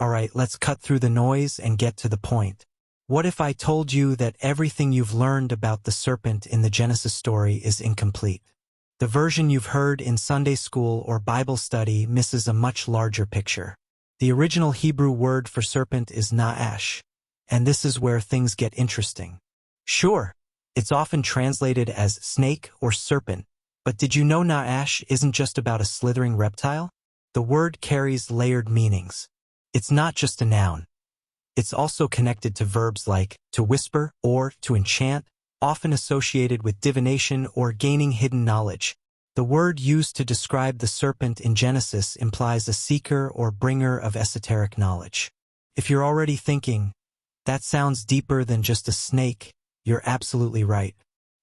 Alright, let's cut through the noise and get to the point. What if I told you that everything you've learned about the serpent in the Genesis story is incomplete? The version you've heard in Sunday school or Bible study misses a much larger picture. The original Hebrew word for serpent is na'ash, and this is where things get interesting. Sure, it's often translated as snake or serpent, but did you know na'ash isn't just about a slithering reptile? The word carries layered meanings. It's not just a noun. It's also connected to verbs like to whisper or to enchant, often associated with divination or gaining hidden knowledge. The word used to describe the serpent in Genesis implies a seeker or bringer of esoteric knowledge. If you're already thinking, that sounds deeper than just a snake, you're absolutely right.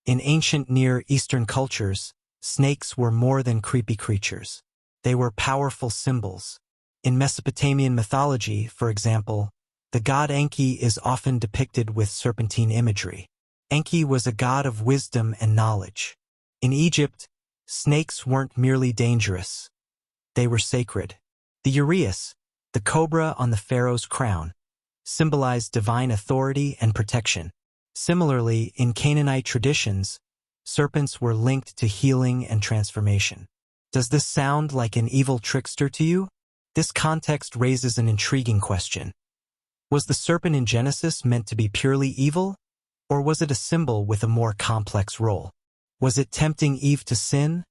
In ancient Near Eastern cultures, snakes were more than creepy creatures. They were powerful symbols. In Mesopotamian mythology, for example, the god Enki is often depicted with serpentine imagery. Enki was a god of wisdom and knowledge. In Egypt, snakes weren't merely dangerous. They were sacred. The uraeus, the cobra on the pharaoh's crown, symbolized divine authority and protection. Similarly, in Canaanite traditions, serpents were linked to healing and transformation. Does this sound like an evil trickster to you? This context raises an intriguing question. Was the serpent in Genesis meant to be purely evil, or was it a symbol with a more complex role? Was it tempting Eve to sin,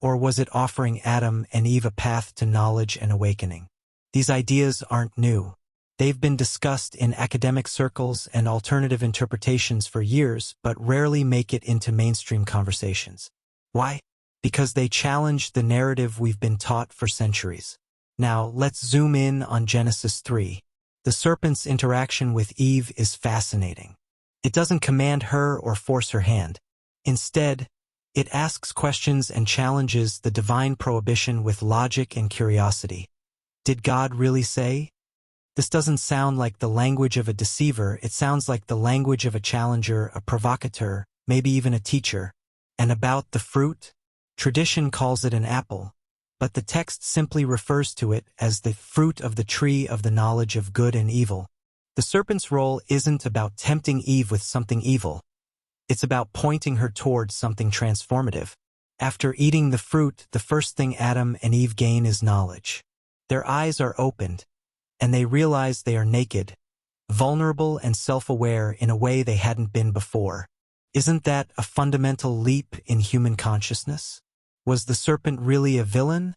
or was it offering Adam and Eve a path to knowledge and awakening? These ideas aren't new. They've been discussed in academic circles and alternative interpretations for years, but rarely make it into mainstream conversations. Why? Because they challenge the narrative we've been taught for centuries. Now, let's zoom in on Genesis 3. The serpent's interaction with Eve is fascinating. It doesn't command her or force her hand. Instead, it asks questions and challenges the divine prohibition with logic and curiosity. Did God really say? This doesn't sound like the language of a deceiver, it sounds like the language of a challenger, a provocateur, maybe even a teacher. And about the fruit? Tradition calls it an apple, but the text simply refers to it as the fruit of the tree of the knowledge of good and evil. The serpent's role isn't about tempting Eve with something evil. It's about pointing her towards something transformative. After eating the fruit, the first thing Adam and Eve gain is knowledge. Their eyes are opened, and they realize they are naked, vulnerable and self-aware in a way they hadn't been before. Isn't that a fundamental leap in human consciousness? Was the serpent really a villain,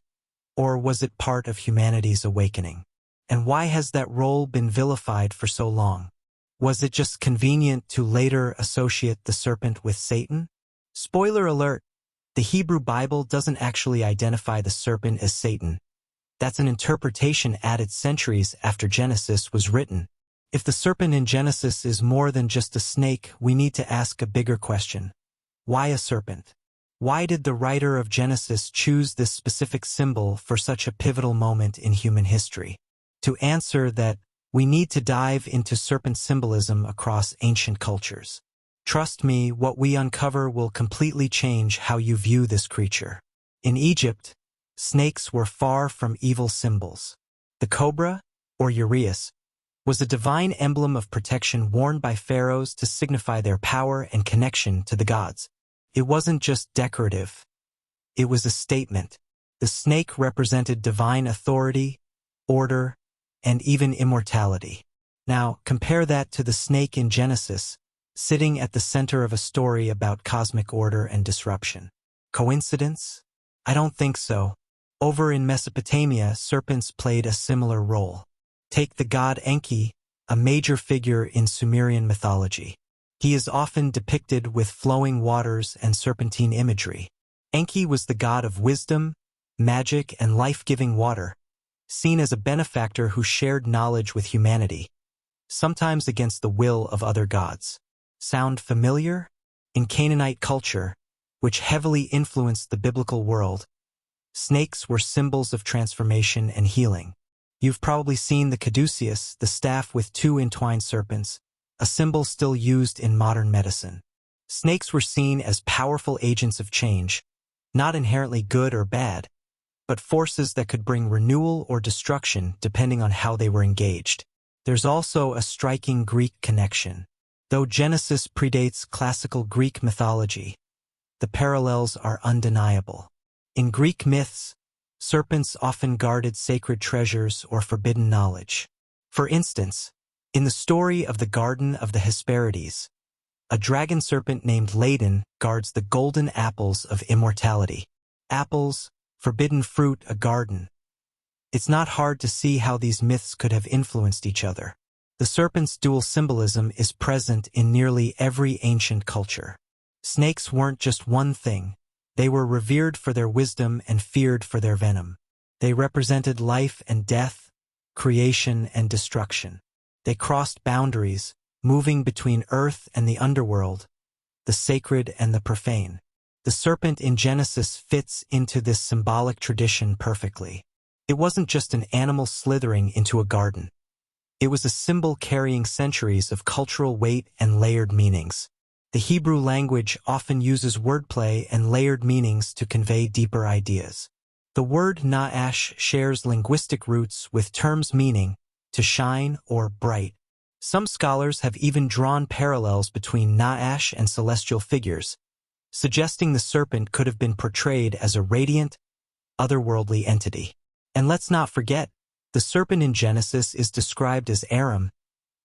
or was it part of humanity's awakening? And why has that role been vilified for so long? Was it just convenient to later associate the serpent with Satan? Spoiler alert, the Hebrew Bible doesn't actually identify the serpent as Satan. That's an interpretation added centuries after Genesis was written. If the serpent in Genesis is more than just a snake, we need to ask a bigger question. Why a serpent? Why did the writer of Genesis choose this specific symbol for such a pivotal moment in human history? To answer that, we need to dive into serpent symbolism across ancient cultures. Trust me, what we uncover will completely change how you view this creature. In Egypt, snakes were far from evil symbols. The cobra, or uraeus, was a divine emblem of protection worn by pharaohs to signify their power and connection to the gods. It wasn't just decorative. It was a statement. The snake represented divine authority, order, and even immortality. Now, compare that to the snake in Genesis, sitting at the center of a story about cosmic order and disruption. Coincidence? I don't think so. Over in Mesopotamia, serpents played a similar role. Take the god Enki, a major figure in Sumerian mythology. He is often depicted with flowing waters and serpentine imagery. Enki was the god of wisdom, magic, and life-giving water, seen as a benefactor who shared knowledge with humanity, sometimes against the will of other gods. Sound familiar? In Canaanite culture, which heavily influenced the biblical world, snakes were symbols of transformation and healing. You've probably seen the caduceus, the staff with two entwined serpents, a symbol still used in modern medicine. Snakes were seen as powerful agents of change, not inherently good or bad, but forces that could bring renewal or destruction depending on how they were engaged. There's also a striking Greek connection. Though Genesis predates classical Greek mythology, the parallels are undeniable. In Greek myths, serpents often guarded sacred treasures or forbidden knowledge. For instance, in the story of the Garden of the Hesperides, a dragon serpent named Ladon guards the golden apples of immortality. Apples, forbidden fruit, a garden. It's not hard to see how these myths could have influenced each other. The serpent's dual symbolism is present in nearly every ancient culture. Snakes weren't just one thing. They were revered for their wisdom and feared for their venom. They represented life and death, creation and destruction. They crossed boundaries, moving between earth and the underworld, the sacred and the profane. The serpent in Genesis fits into this symbolic tradition perfectly. It wasn't just an animal slithering into a garden. It was a symbol carrying centuries of cultural weight and layered meanings. The Hebrew language often uses wordplay and layered meanings to convey deeper ideas. The word na'ash shares linguistic roots with terms meaning to shine or bright. Some scholars have even drawn parallels between na'ash and celestial figures, suggesting the serpent could have been portrayed as a radiant, otherworldly entity. And let's not forget, the serpent in Genesis is described as Aram,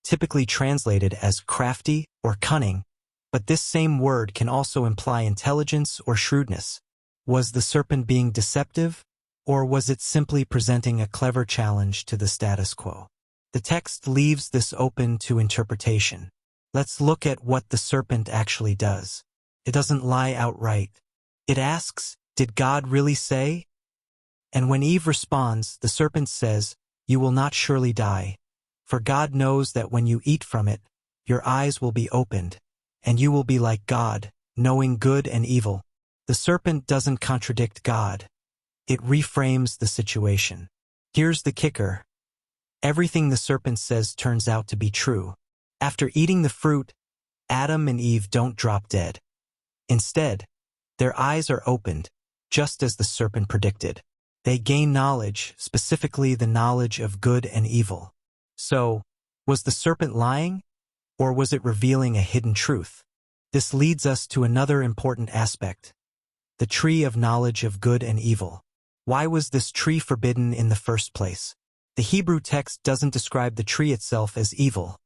typically translated as crafty or cunning, but this same word can also imply intelligence or shrewdness. Was the serpent being deceptive, or was it simply presenting a clever challenge to the status quo? The text leaves this open to interpretation. Let's look at what the serpent actually does. It doesn't lie outright. It asks, "Did God really say?" And when Eve responds, the serpent says, "You will not surely die, for God knows that when you eat from it, your eyes will be opened, and you will be like God, knowing good and evil." The serpent doesn't contradict God. It reframes the situation. Here's the kicker. Everything the serpent says turns out to be true. After eating the fruit, Adam and Eve don't drop dead. Instead, their eyes are opened, just as the serpent predicted. They gain knowledge, specifically the knowledge of good and evil. So, was the serpent lying, or was it revealing a hidden truth? This leads us to another important aspect, the tree of knowledge of good and evil. Why was this tree forbidden in the first place? The Hebrew text doesn't describe the tree itself as evil,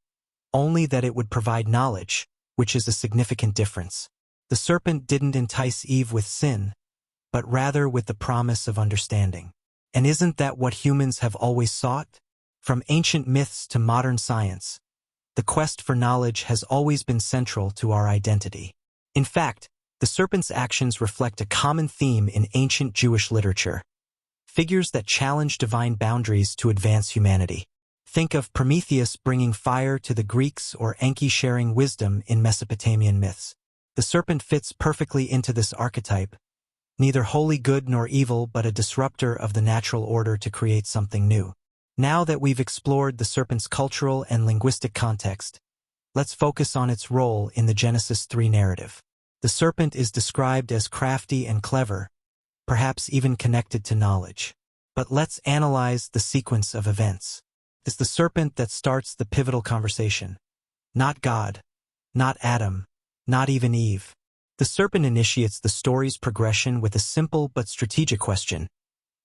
only that it would provide knowledge, which is a significant difference. The serpent didn't entice Eve with sin, but rather with the promise of understanding. And isn't that what humans have always sought? From ancient myths to modern science, the quest for knowledge has always been central to our identity. In fact, the serpent's actions reflect a common theme in ancient Jewish literature. Figures that challenge divine boundaries to advance humanity. Think of Prometheus bringing fire to the Greeks or Enki sharing wisdom in Mesopotamian myths. The serpent fits perfectly into this archetype, neither wholly good nor evil but a disruptor of the natural order to create something new. Now that we've explored the serpent's cultural and linguistic context, let's focus on its role in the Genesis 3 narrative. The serpent is described as crafty and clever, perhaps even connected to knowledge. But let's analyze the sequence of events. It's the serpent that starts the pivotal conversation. Not God, not Adam, not even Eve. The serpent initiates the story's progression with a simple but strategic question.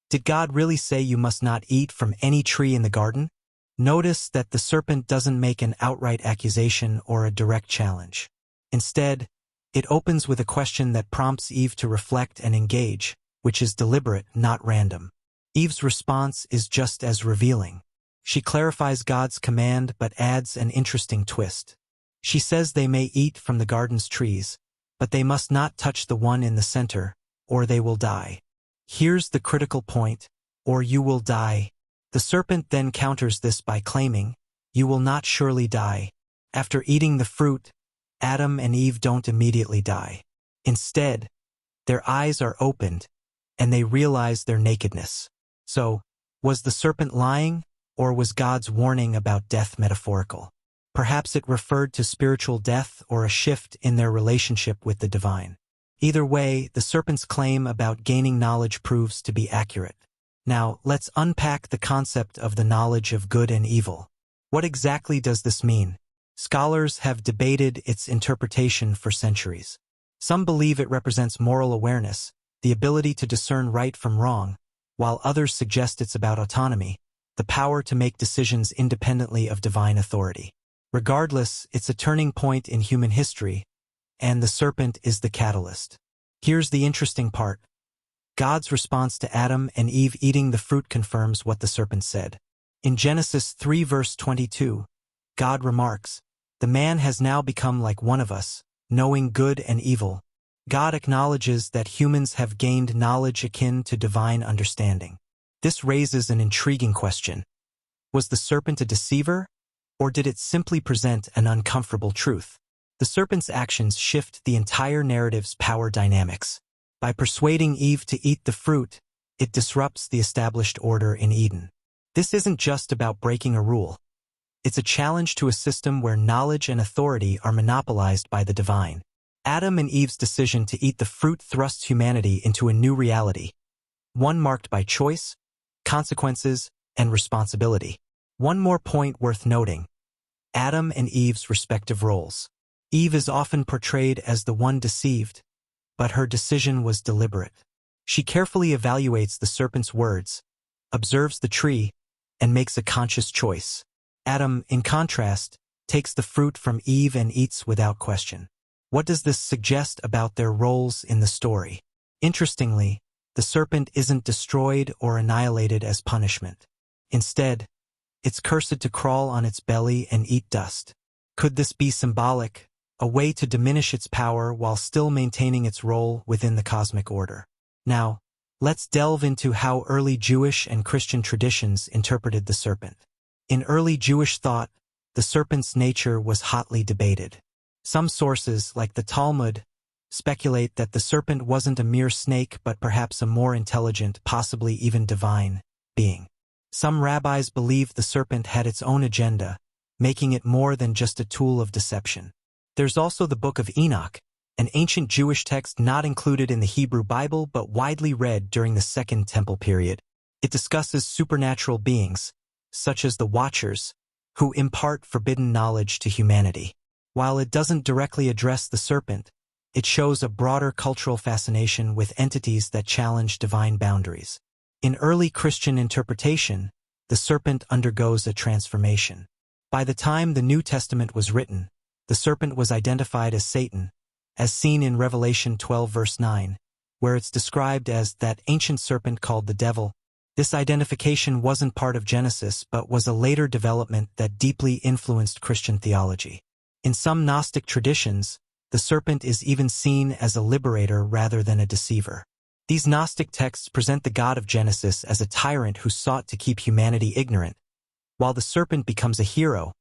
Did God really say you must not eat from any tree in the garden? Notice that the serpent doesn't make an outright accusation or a direct challenge. Instead, it opens with a question that prompts Eve to reflect and engage, which is deliberate, not random. Eve's response is just as revealing. She clarifies God's command but adds an interesting twist. She says they may eat from the garden's trees, but they must not touch the one in the center, or they will die. Here's the critical point, or you will die. The serpent then counters this by claiming, "You will not surely die." After eating the fruit, Adam and Eve don't immediately die. Instead, their eyes are opened, and they realize their nakedness. So, was the serpent lying, or was God's warning about death metaphorical? Perhaps it referred to spiritual death or a shift in their relationship with the divine. Either way, the serpent's claim about gaining knowledge proves to be accurate. Now, let's unpack the concept of the knowledge of good and evil. What exactly does this mean? Scholars have debated its interpretation for centuries. Some believe it represents moral awareness, the ability to discern right from wrong, while others suggest it's about autonomy, the power to make decisions independently of divine authority. Regardless, it's a turning point in human history, and the serpent is the catalyst. Here's the interesting part. God's response to Adam and Eve eating the fruit confirms what the serpent said. In Genesis 3 verse 22, God remarks, "The man has now become like one of us, knowing good and evil." God acknowledges that humans have gained knowledge akin to divine understanding. This raises an intriguing question. Was the serpent a deceiver, or did it simply present an uncomfortable truth? The serpent's actions shift the entire narrative's power dynamics. By persuading Eve to eat the fruit, it disrupts the established order in Eden. This isn't just about breaking a rule. It's a challenge to a system where knowledge and authority are monopolized by the divine. Adam and Eve's decision to eat the fruit thrusts humanity into a new reality, one marked by choice, consequences, and responsibility. One more point worth noting: Adam and Eve's respective roles. Eve is often portrayed as the one deceived, but her decision was deliberate. She carefully evaluates the serpent's words, observes the tree, and makes a conscious choice. Adam, in contrast, takes the fruit from Eve and eats without question. What does this suggest about their roles in the story? Interestingly, the serpent isn't destroyed or annihilated as punishment. Instead, it's cursed to crawl on its belly and eat dust. Could this be symbolic, a way to diminish its power while still maintaining its role within the cosmic order? Now, let's delve into how early Jewish and Christian traditions interpreted the serpent. In early Jewish thought, the serpent's nature was hotly debated. Some sources, like the Talmud, speculate that the serpent wasn't a mere snake but perhaps a more intelligent, possibly even divine, being. Some rabbis believed the serpent had its own agenda, making it more than just a tool of deception. There's also the Book of Enoch, an ancient Jewish text not included in the Hebrew Bible but widely read during the Second Temple period. It discusses supernatural beings, such as the Watchers, who impart forbidden knowledge to humanity. While it doesn't directly address the serpent, it shows a broader cultural fascination with entities that challenge divine boundaries. In early Christian interpretation, the serpent undergoes a transformation. By the time the New Testament was written, the serpent was identified as Satan, as seen in Revelation 12 verse 9, where it's described as that ancient serpent called the devil. This identification wasn't part of Genesis but was a later development that deeply influenced Christian theology. In some Gnostic traditions, the serpent is even seen as a liberator rather than a deceiver. These Gnostic texts present the God of Genesis as a tyrant who sought to keep humanity ignorant, while the serpent becomes a hero,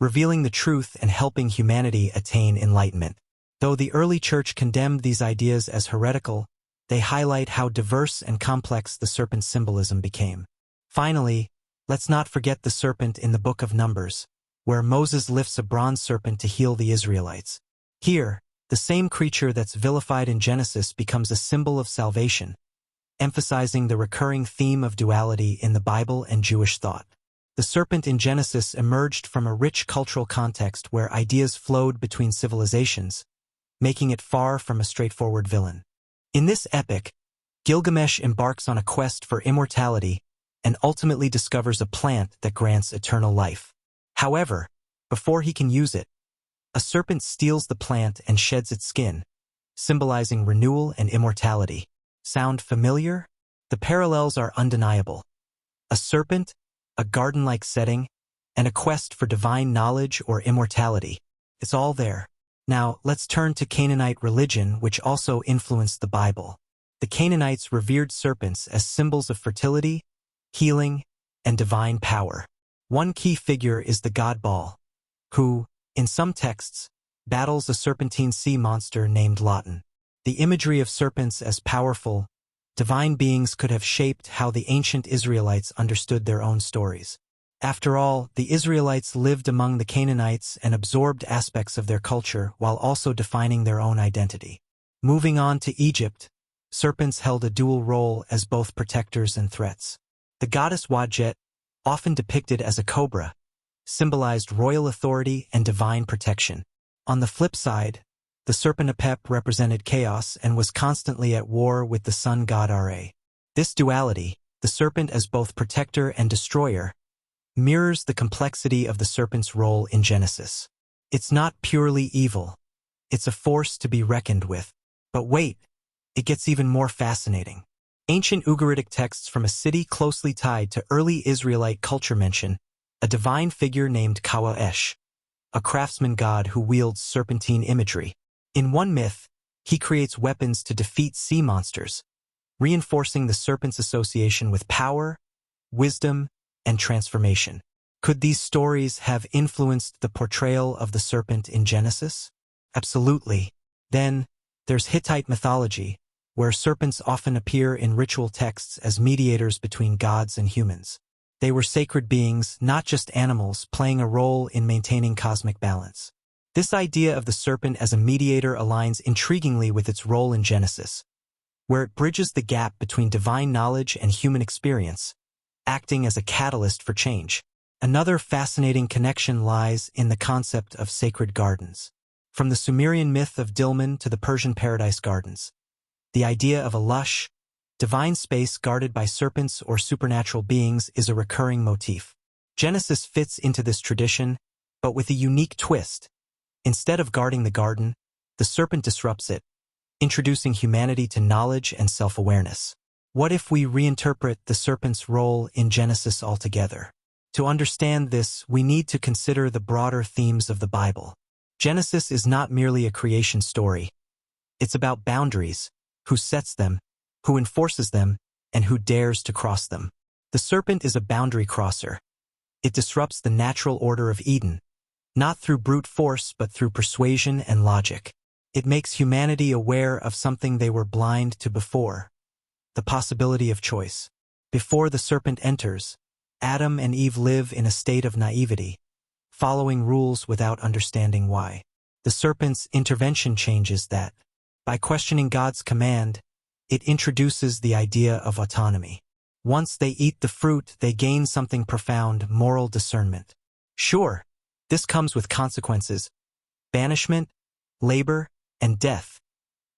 revealing the truth and helping humanity attain enlightenment. Though the early church condemned these ideas as heretical, they highlight how diverse and complex the serpent's symbolism became. Finally, let's not forget the serpent in the Book of Numbers, where Moses lifts a bronze serpent to heal the Israelites. Here, the same creature that's vilified in Genesis becomes a symbol of salvation, emphasizing the recurring theme of duality in the Bible and Jewish thought. The serpent in Genesis emerged from a rich cultural context where ideas flowed between civilizations, making it far from a straightforward villain. In this epic, Gilgamesh embarks on a quest for immortality and ultimately discovers a plant that grants eternal life. However, before he can use it, a serpent steals the plant and sheds its skin, symbolizing renewal and immortality. Sound familiar? The parallels are undeniable. A serpent, a garden-like setting, and a quest for divine knowledge or immortality. It's all there. Now, let's turn to Canaanite religion, which also influenced the Bible. The Canaanites revered serpents as symbols of fertility, healing, and divine power. One key figure is the god Baal, who, in some texts, battles a serpentine sea monster named Lawton. The imagery of serpents as powerful, divine beings could have shaped how the ancient Israelites understood their own stories. After all, the Israelites lived among the Canaanites and absorbed aspects of their culture while also defining their own identity. Moving on to Egypt, serpents held a dual role as both protectors and threats. The goddess Wadjet, often depicted as a cobra, symbolized royal authority and divine protection. On the flip side, the serpent Apep represented chaos and was constantly at war with the sun god Ra. This duality, the serpent as both protector and destroyer, mirrors the complexity of the serpent's role in Genesis. It's not purely evil. It's a force to be reckoned with. But wait, it gets even more fascinating. Ancient Ugaritic texts from a city closely tied to early Israelite culture mention a divine figure named Kawa-esh, a craftsman god who wields serpentine imagery. In one myth, he creates weapons to defeat sea monsters, reinforcing the serpent's association with power, wisdom, and transformation. Could these stories have influenced the portrayal of the serpent in Genesis? Absolutely. Then, there's Hittite mythology, where serpents often appear in ritual texts as mediators between gods and humans. They were sacred beings, not just animals, playing a role in maintaining cosmic balance. This idea of the serpent as a mediator aligns intriguingly with its role in Genesis, where it bridges the gap between divine knowledge and human experience, acting as a catalyst for change. Another fascinating connection lies in the concept of sacred gardens. From the Sumerian myth of Dilmun to the Persian paradise gardens, the idea of a lush, divine space guarded by serpents or supernatural beings is a recurring motif. Genesis fits into this tradition, but with a unique twist. Instead of guarding the garden, the serpent disrupts it, introducing humanity to knowledge and self-awareness. What if we reinterpret the serpent's role in Genesis altogether? To understand this, we need to consider the broader themes of the Bible. Genesis is not merely a creation story. It's about boundaries, who sets them, who enforces them, and who dares to cross them. The serpent is a boundary crosser. It disrupts the natural order of Eden, not through brute force but through persuasion and logic. It makes humanity aware of something they were blind to before, the possibility of choice. Before the serpent enters, Adam and Eve live in a state of naivety, following rules without understanding why. The serpent's intervention changes that. By questioning God's command, it introduces the idea of autonomy. Once they eat the fruit, they gain something profound: moral discernment. Sure, this comes with consequences: banishment, labor, and death.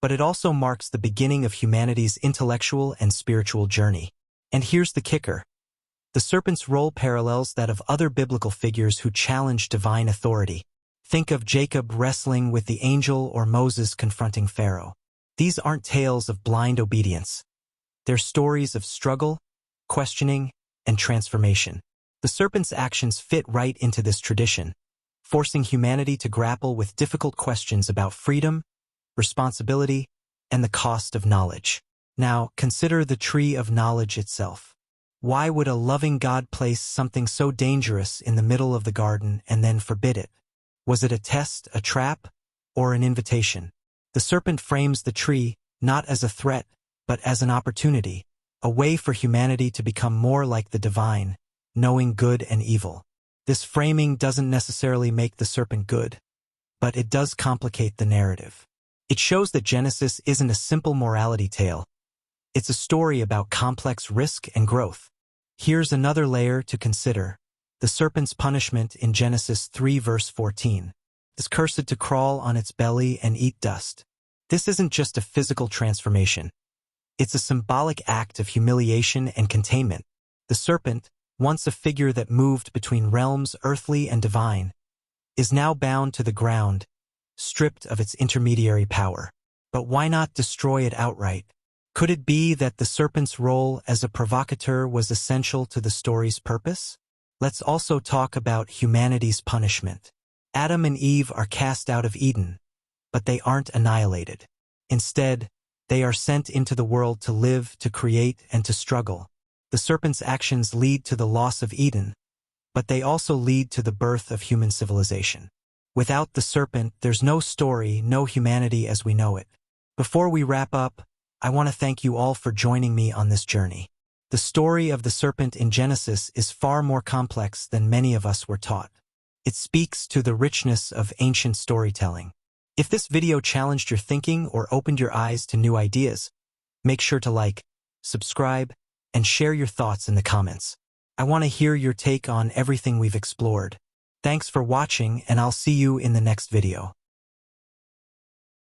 But it also marks the beginning of humanity's intellectual and spiritual journey. And here's the kicker. The serpent's role parallels that of other biblical figures who challenge divine authority. Think of Jacob wrestling with the angel or Moses confronting Pharaoh. These aren't tales of blind obedience. They're stories of struggle, questioning, and transformation. The serpent's actions fit right into this tradition, forcing humanity to grapple with difficult questions about freedom, responsibility, and the cost of knowledge. Now, consider the tree of knowledge itself. Why would a loving God place something so dangerous in the middle of the garden and then forbid it? Was it a test, a trap, or an invitation? The serpent frames the tree not as a threat, but as an opportunity, a way for humanity to become more like the divine, knowing good and evil. This framing doesn't necessarily make the serpent good, but it does complicate the narrative. It shows that Genesis isn't a simple morality tale. It's a story about complex risk and growth. Here's another layer to consider: the serpent's punishment in Genesis 3 verse 14. Is cursed to crawl on its belly and eat dust. This isn't just a physical transformation. It's a symbolic act of humiliation and containment. The serpent, once a figure that moved between realms earthly and divine, is now bound to the ground, stripped of its intermediary power. But why not destroy it outright? Could it be that the serpent's role as a provocateur was essential to the story's purpose? Let's also talk about humanity's punishment. Adam and Eve are cast out of Eden, but they aren't annihilated. Instead, they are sent into the world to live, to create, and to struggle. The serpent's actions lead to the loss of Eden, but they also lead to the birth of human civilization. Without the serpent, there's no story, no humanity as we know it. Before we wrap up, I want to thank you all for joining me on this journey. The story of the serpent in Genesis is far more complex than many of us were taught. It speaks to the richness of ancient storytelling, If this video challenged your thinking or opened your eyes to new ideas, make sure to like, subscribe, and share your thoughts in the comments. I want to hear your take on everything we've explored. Thanks for watching, and I'll see you in the next video.